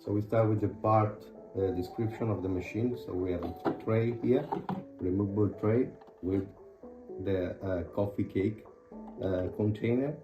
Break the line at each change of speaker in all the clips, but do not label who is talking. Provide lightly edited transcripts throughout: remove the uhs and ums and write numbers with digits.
So we start with the part description of the machine. So we have a tray here, removable tray with the coffee cake container.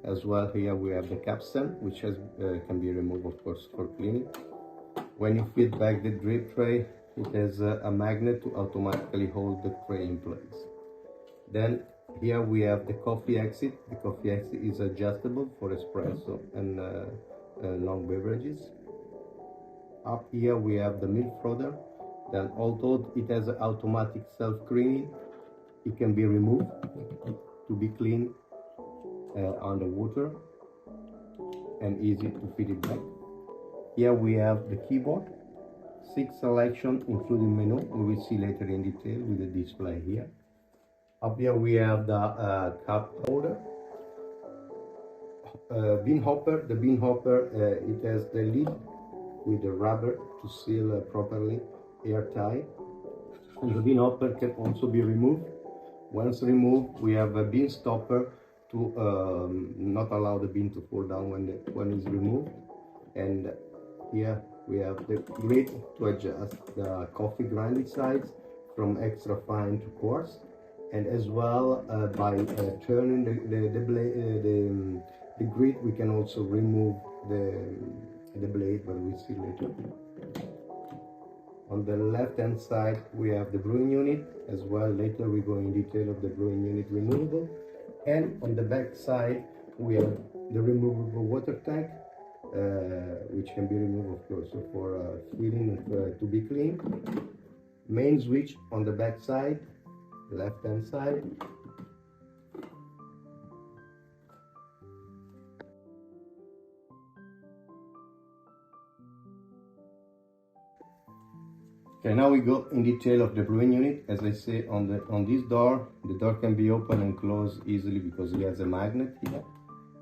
As well, here we have the capstan, which can be removed, of course, for cleaning. When you fit back the drip tray, it has a magnet to automatically hold the tray in place. Then here we have the coffee exit. The coffee exit is adjustable for espresso and long beverages. Up here we have the milk frother. Then, although it has an automatic self-cleaning, it can be removed to be cleaned underwater and easy to fit it back. Here we have the keyboard, 6 selections including menu. We will see later in detail with the display here. Up here we have the cup holder, bean hopper. The bean hopper, it has the lid with the rubber to seal properly, airtight. And the bean hopper can also be removed. Once removed, we have a bean stopper to not allow the bean to fall down when it's removed. And here we have the grid to adjust the coffee grinding size from extra fine to coarse. And as well, by turning the grid, we can also remove the blade, but we'll see later. On the left hand side, we have the brewing unit. As well, later we go in detail of the brewing unit removable. And on the back side, we have the removable water tank, which can be removed, of course, for filling to be cleaned. Main switch on the back side, left hand side. Okay, now we go in detail of the brewing unit. As I say, on this door, the door can be opened and closed easily because it has a magnet here.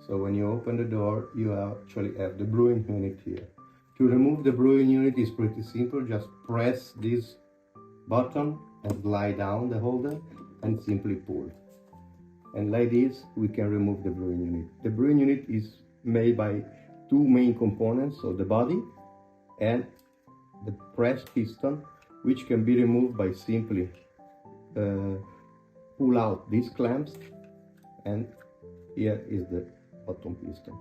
So when you open the door, you actually have the brewing unit here. To remove the brewing unit is pretty simple. Just press this button and slide down the holder and simply pull. And like this, we can remove the brewing unit. The brewing unit is made by 2 main components, so the body and the press piston, which can be removed by simply pull out these clamps, and here is the bottom piston.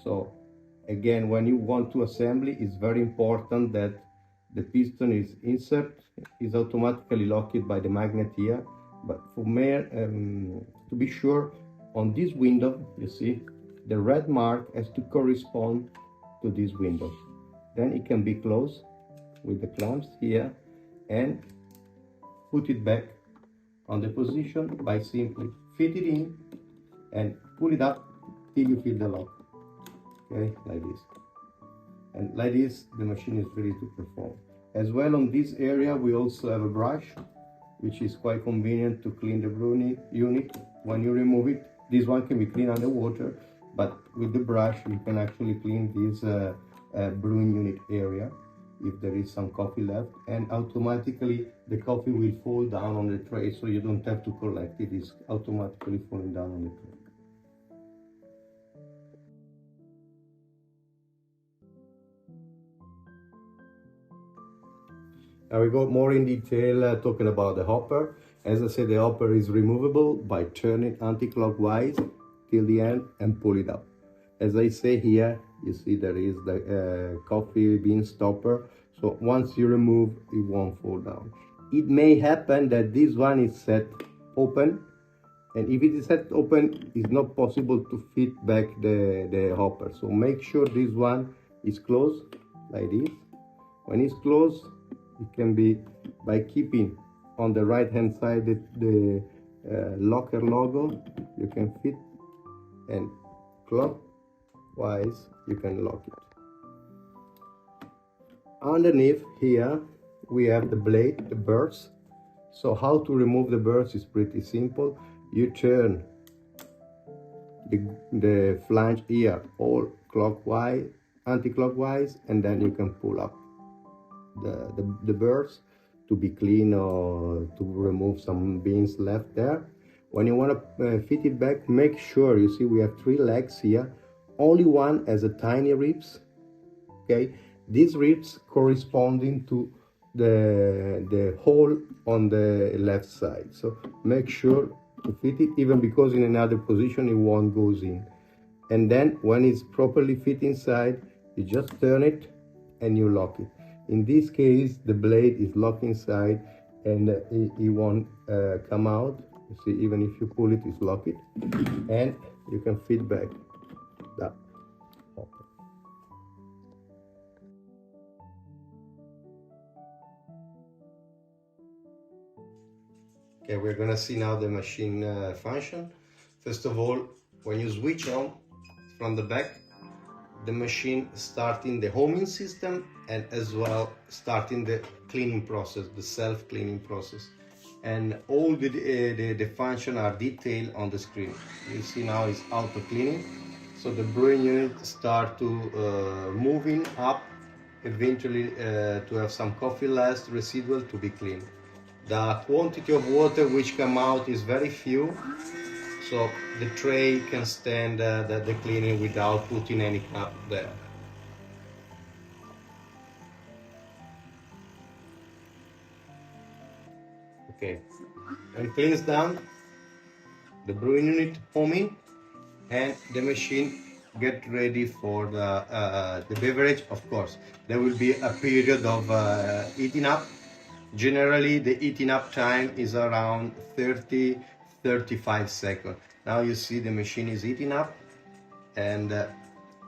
So again, when you want to assemble, it's very important that the piston is automatically locked by the magnet here. But for to be sure, on this window, you see the red mark has to correspond to this window. Then it can be closed with the clamps here and put it back on the position by simply fit it in and pull it up till you feel the lock. Okay, like this. And like this, the machine is ready to perform. As well, on this area, we also have a brush, which is quite convenient to clean the brewing unit. When you remove it, this one can be cleaned underwater, but with the brush, you can actually clean this brewing unit area if there is some coffee left, and automatically the coffee will fall down on the tray, so you don't have to collect it. It's automatically falling down on the tray. Now we go more in detail talking about the hopper. As I said, the hopper is removable by turning anti-clockwise till the end and pull it up. As I say here, you see there is the coffee bean stopper. So once you remove, it won't fall down. It may happen that this one is set open, and if it is set open, it's not possible to fit back the hopper. So make sure this one is closed like this. When it's closed, it can be by keeping on the right hand side the locker logo. You can fit, and clockwise you can lock it. Underneath here we have the blade, the burrs. So how to remove the burrs is pretty simple. You turn the flange here all clockwise, anti-clockwise, and then you can pull up the burrs to be clean or to remove some beans left there. When you want to fit it back, make sure, you see we have 3 legs here. Only one has a tiny ribs, okay? These ribs corresponding to the hole on the left side. So make sure to fit it, even because in another position it won't goes in. And then when it's properly fit inside, you just turn it and you lock it. In this case, the blade is locked inside and it won't come out. You see, even if you pull it, it's locked, and you can fit back that. Okay, we're gonna see now the machine function. First of all, when you switch on from the back, the machine starting the homing system and as well starting the cleaning process, the self-cleaning process. And all the function are detailed on the screen. You see now it's auto cleaning. So the brewing unit start to moving up, eventually to have some coffee last residual to be cleaned. The quantity of water which come out is very few, so the tray can stand the cleaning without putting any cup there. Okay, when it cleans down, the brewing unit homing, and the machine get ready for the beverage. Of course, there will be a period of heating up. Generally, the heating up time is around 30-35 seconds. Now you see the machine is heating up, and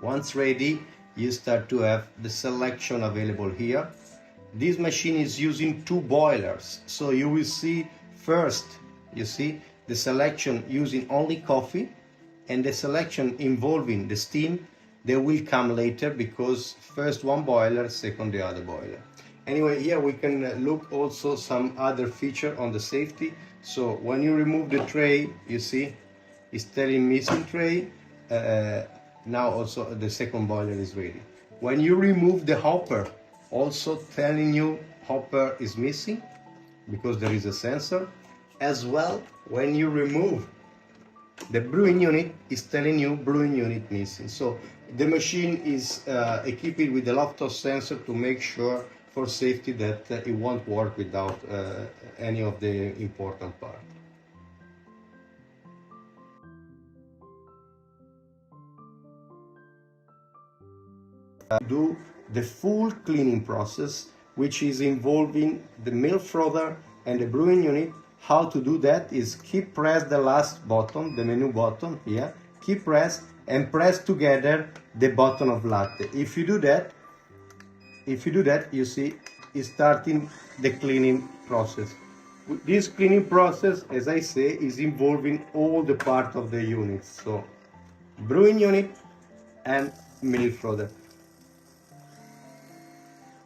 once ready, you start to have the selection available here. This machine is using two boilers, so you will see first, you see, the selection using only coffee, and the selection involving the steam, they will come later, because first one boiler, second the other boiler. Anyway, here we can look also some other feature on the safety. So when you remove the tray, you see, it's telling missing tray. Now also the second boiler is ready. When you remove the hopper, also telling you hopper is missing, because there is a sensor. As well, when you remove the brewing unit, is telling you brewing unit missing. So the machine is equipped with a lot of sensor to make sure for safety that it won't work without any of the important part. Do the full cleaning process, which is involving the milk frother and the brewing unit. How to do that is keep press the last button, the menu button here, keep press and press together the button of latte. If you do that, you see is starting the cleaning process. This cleaning process, as I say, is involving all the part of the units. So brewing unit and milk frother.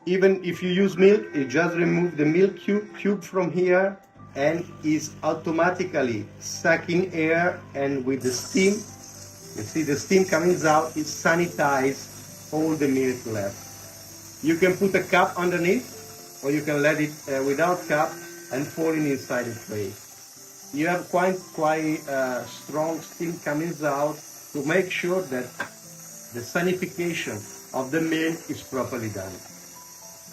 Even if you use milk, you just remove the milk cube from here, and is automatically sucking air, and with the steam, you see the steam coming out, it sanitizes all the milk left. You can put a cup underneath, or you can let it without cup and falling inside the tray. You have quite strong steam coming out to make sure that the sanification of the milk is properly done.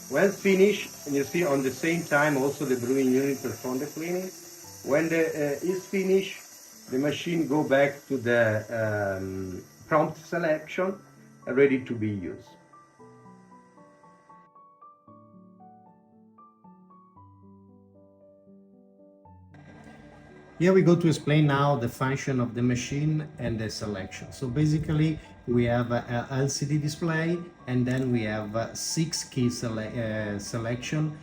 When finished, and you see on the same time also the brewing unit perform the cleaning. When the is finished, the machine go back to the prompt selection, ready to be used. Here we go to explain now the function of the machine and the selection. So basically we have a LCD display, and then we have 6 key selection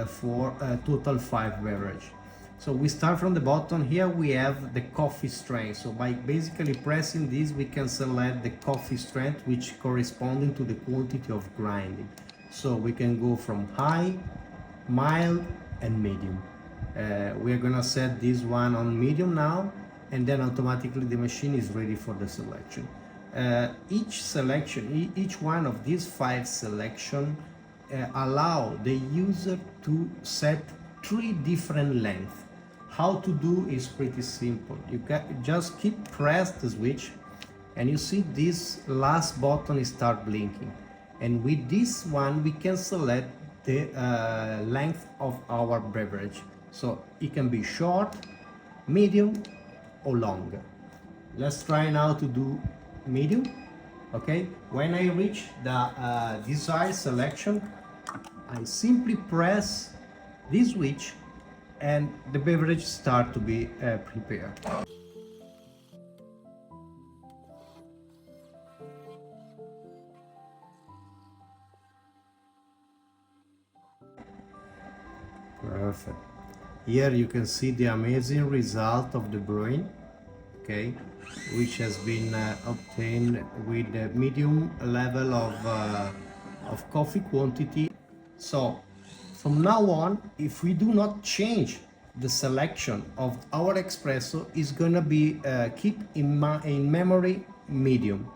for a total 5 beverage. So we start from the bottom. Here we have the coffee strength. So by basically pressing this, we can select the coffee strength, which corresponding to the quantity of grinding. So we can go from high, mild and medium. We are gonna set this one on medium now, and then automatically the machine is ready for the selection. Each one of these 5 selection allow the user to set 3 different lengths. How to do is pretty simple. You just keep press the switch, and you see this last button start blinking.
And with this one, we can select the length of our beverage. So it can be short, medium, or long. Let's try now to do medium. Okay, when I reach the desired selection, I simply press this switch and the beverage start to be prepared. Perfect. Here you can see the amazing result of the brewing, okay, which has been obtained with the medium level of coffee quantity. So from now on, if we do not change the selection of our espresso, is gonna be keep in memory medium.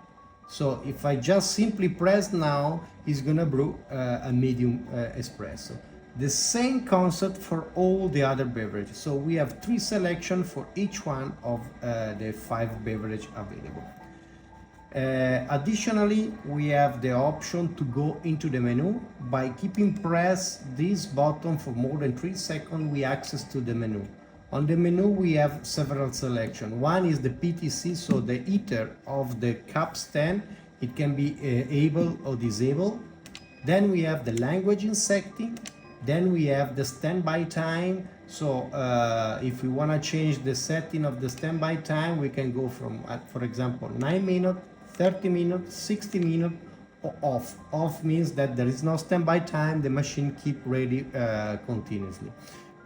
So if I just simply press now, it's gonna brew a medium espresso. The same concept for all the other beverages. So we have 3 selections for each one of the 5 beverages available. Additionally, we have the option to go into the menu. By keeping press this button for more than 3 seconds, we access to the menu. On the menu, we have several selections. One is the PTC, so the heater of the cup stand. It can be able or disabled. Then we have the language in setting. Then we have the standby time. So if we want to change the setting of the standby time, we can go from, for example, 9 minutes, 30 minutes, 60 minutes, or off. Off means that there is no standby time, the machine keep ready continuously.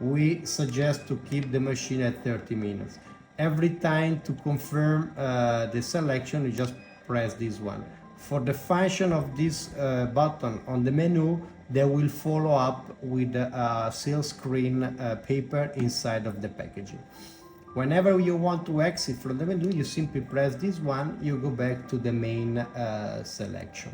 We suggest to keep the machine at 30 minutes. Every time to confirm the selection, you just press this one. For the function of this button on the menu, they will follow up with a seal screen paper inside of the packaging. Whenever you want to exit from the menu, you simply press this one, you go back to the main selection.